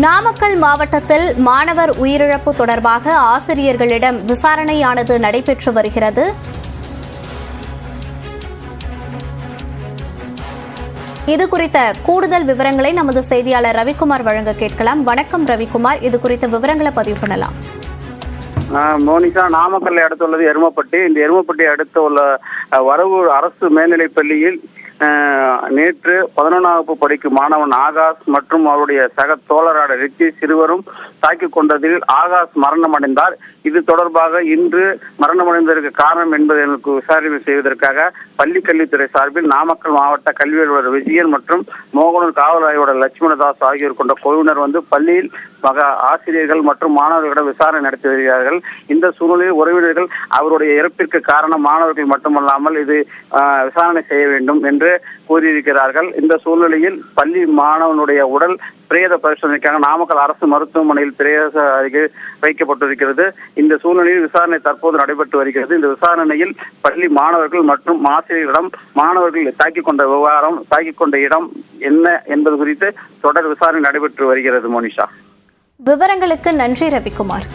நாமக்கல் மாவட்டத்தில் மாணவர் உயிரிழப்பு தொடர்பாக ஆசிரியர்களிடம் விசாரணையானது நடைபெற்று வருகிறது. இது குறித்த கூடுதல் விவரங்களை நமது செய்தியாளர் ரவிக்குமார் வழங்க கேட்கலாம். வணக்கம் ரவிக்குமார், இது குறித்த விவரங்களை பதிவு பண்ணலாம். மோனிஷா, நாமக்கல்லை அடுத்துள்ளது எருமப்பட்டி. இந்த எருமப்பட்டியை அடுத்து உள்ள வரவூர் அரசு மேல்நிலைப் பள்ளியில் நேற்று 11ஆம் வகுப்பு படிக்கும் மாணவன் ஆகாஷ் மற்றும் அவருடைய சக தோழரான ரிச்சி சிறுவரும் தாக்கிக் கொண்டதில் ஆகாஷ் மரணம் அடைந்தார். இது தொடர்பாக இன்று மரணமடைந்ததற்கு காரணம் என்பதை எனக்கு விசாரணை செய்வதற்காக பள்ளி கல்வித்துறை சார்பில் நாமக்கல் மாவட்ட கல்வி அலுவலர் விஜயன் மற்றும் மோகனூர் காவல் ஆய்வாளர் லட்சுமணதாஸ் ஆகியோர் கொண்ட குழுவினர் பள்ளியில் ஆசிரியர்கள் மற்றும் மாணவர்களிடம் விசாரணை நடத்தி வருகிறார்கள். இந்த சூழ்நிலையில் உறவினர்கள் அவருடைய இறப்பிற்கு காரணம் மாணவர்கள் மட்டுமல்லாமல் இது விசாரணை செய்ய வேண்டும் என்று கூறியிருக்கிறார்கள். இந்த சூழ்நிலையில் பள்ளி மாணவனுடைய உடல் பிரேத பரிசோதனைக்காக நாமக்கல் அரசு மருத்துவமனையில் பிரேத அருகே வைக்கப்பட்டிருக்கிறது. இந்த சூழ்நிலையில் விசாரணை தற்போது நடைபெற்று வருகிறது. இந்த விசாரணையில் பள்ளி மாணவர்கள் மற்றும் ஆசிரியர்களிடம் மாணவர்கள் தாக்கிக் கொண்ட விவகாரம், தாக்கிக் கொண்ட இடம் என்ன என்பது குறித்து தொடர் விசாரணை நடைபெற்று வருகிறது. மோனிஷா, விவரங்களுக்கு நன்றி ரவிக்குமார்.